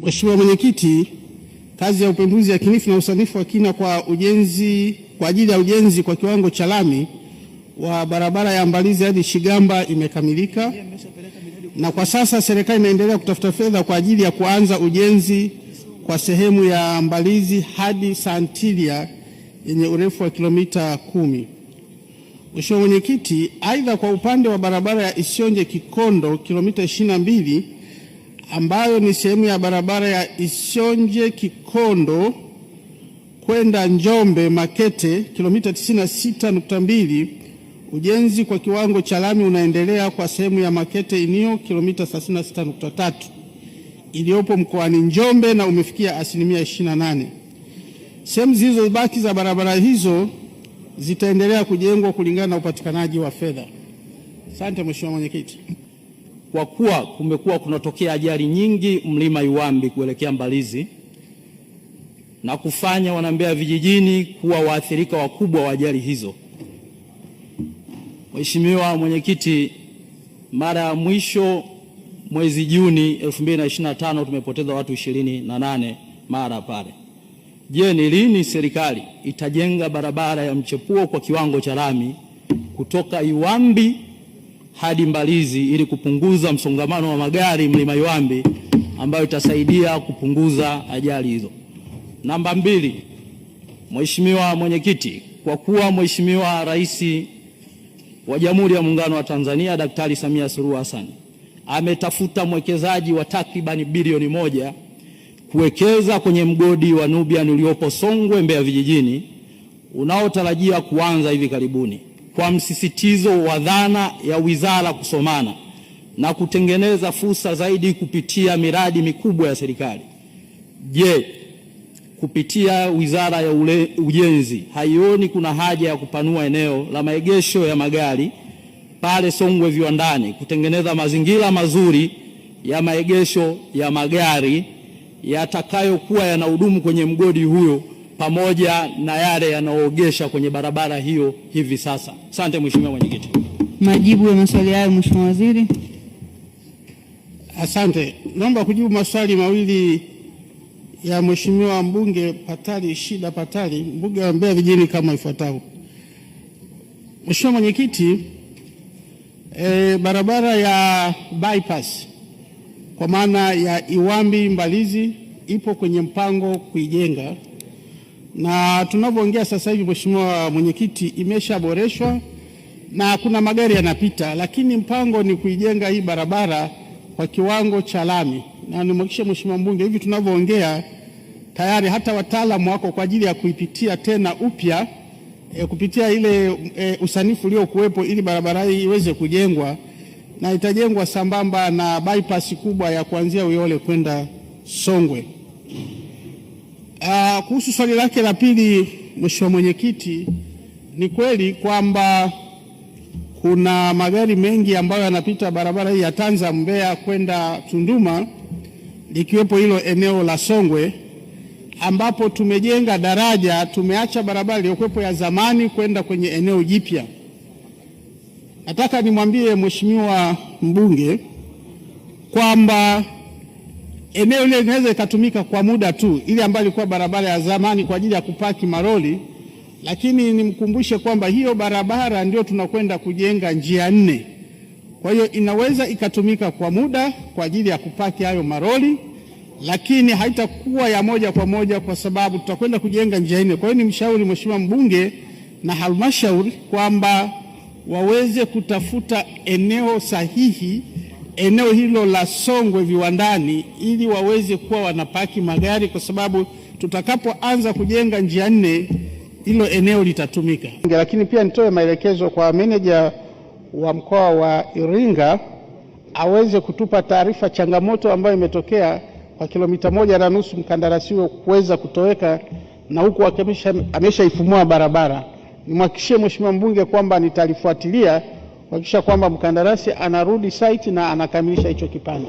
Mheshimiwa Mwenyekiti, kazi ya upembuzi yakinifu na usanifu wa kina kwa ajili ya ujenzi kwa kiwango cha lami wa barabara ya Mbalizi hadi Shigamba imekamilika, na kwa sasa serikali inaendelea kutafuta fedha kwa ajili ya kuanza ujenzi kwa sehemu ya Mbalizi hadi Santilia yenye urefu wa kilomita 10. Mheshimiwa Mwenyekiti, aidha kwa upande wa barabara ya Isionje Kikondo kilomita 22 ambayo ni sehemu ya barabara ya Isionje Kikondo kwenda Njombe Makete kilomita 96.2, ujenzi kwa kiwango cha lami unaendelea kwa sehemu ya Makete Inio kilomita 36.3 iliyopo mkoani Njombe na umefikia 28%. Sehemu zilizobaki za barabara hizo zitaendelea kujengwa kulingana na upatikanaji wa fedha. Asante Mheshimiwa Mwenyekiti. Kwa kuwa kumekuwa kunatokea ajali nyingi mlima Iwambi kuelekea Mbalizi na kufanya wanambea vijijini kuwa waathirika wakubwa wa ajali hizo, Mheshimiwa Mwenyekiti, mara ya mwisho mwezi Juni 2025 tumepoteza watu 28 mara pale. Je, ni lini serikali itajenga barabara ya mchepuo kwa kiwango cha lami kutoka Iwambi hadi Mbalizi ili kupunguza msongamano wa magari mlima Iwambi, ambayo itasaidia kupunguza ajali hizo? Namba 2, Mheshimiwa Mwenyekiti, kwa kuwa Mheshimiwa Rais wa Jamhuri ya Muungano wa Tanzania Daktari Samia Suluhu Hassan ametafuta mwekezaji wa takribani bilioni 1 kuwekeza kwenye mgodi wa Nubian uliopo Songwe, Mbeya vijijini, unaotarajia kuanza hivi karibuni, kwa msisitizo wa dhana ya wizara kusomana na kutengeneza fursa zaidi kupitia miradi mikubwa ya serikali. Je, kupitia Wizara ya Ujenzi haioni kuna haja ya kupanua eneo la maegesho ya magari pale Songwe viwandani, kutengeneza mazingira mazuri ya maegesho ya magari yatakayokuwa yanahudumu kwenye mgodi huyo pamoja na yale yanaogesha kwenye barabara hiyo hivi sasa? Asante Mheshimiwa Mwenyekiti. Majibu ya maswali hayo Mheshimiwa Waziri. Asante. Naomba kujibu maswali mawili ya Mheshimiwa mbunge Patali Shida Patali, mbunge wa Mbeya vijijini, kama ifuatavyo. Mheshimiwa Mwenyekiti, barabara ya bypass kwa maana ya Iwambi Mbalizi ipo kwenye mpango kuijenga, na tunavyoongea sasa hivi Mheshimiwa Mwenyekiti imeshaboreshwa na kuna magari yanapita, lakini mpango ni kuijenga hii barabara kwa kiwango cha lami. Na nimhakikishie Mheshimiwa mbunge hivi tunavyoongea tayari hata wataalamu wako kwa ajili ya kuipitia tena upya kupitia ile usanifu uliokuwepo ili barabara hii iweze kujengwa, na itajengwa sambamba na bypass kubwa ya kuanzia Uyole kwenda Songwe. Kuhusu swali lake la pili Mheshimiwa Mwenyekiti, ni kweli kwamba kuna magari mengi ambayo yanapita barabara hii ya Tanza Mbeya kwenda Tunduma, likiwepo hilo eneo la Songwe ambapo tumejenga daraja, tumeacha barabara iliyokuwepo ya zamani kwenda kwenye eneo jipya. Nataka nimwambie Mheshimiwa mbunge kwamba eneo ile linaweza ikatumika kwa muda tu, ile ambayo ilikuwa barabara ya zamani kwa ajili ya kupaki maroli, lakini nimkumbushe kwamba hiyo barabara ndio tunakwenda kujenga njia 4. Kwa hiyo inaweza ikatumika kwa muda kwa ajili ya kupaki hayo maroli, lakini haitakuwa ya moja kwa moja kwa sababu tutakwenda kujenga njia 4. Kwa hiyo nimshauri Mheshimiwa mbunge na halmashauri kwamba waweze kutafuta eneo sahihi, eneo hilo la Songwe viwandani, ili waweze kuwa wanapaki magari, kwa sababu tutakapoanza kujenga njia 4 hilo eneo litatumika. Lakini pia nitoe maelekezo kwa meneja wa mkoa wa Iringa aweze kutupa taarifa changamoto ambayo imetokea kwa kilomita 1.5 mkandarasi huo kuweza kutoweka, na huku ameshaifumua barabara. Nimhakikishie Mheshimiwa mbunge kwamba nitalifuatilia kuhakikisha kwamba mkandarasi anarudi site na anakamilisha hicho kipande.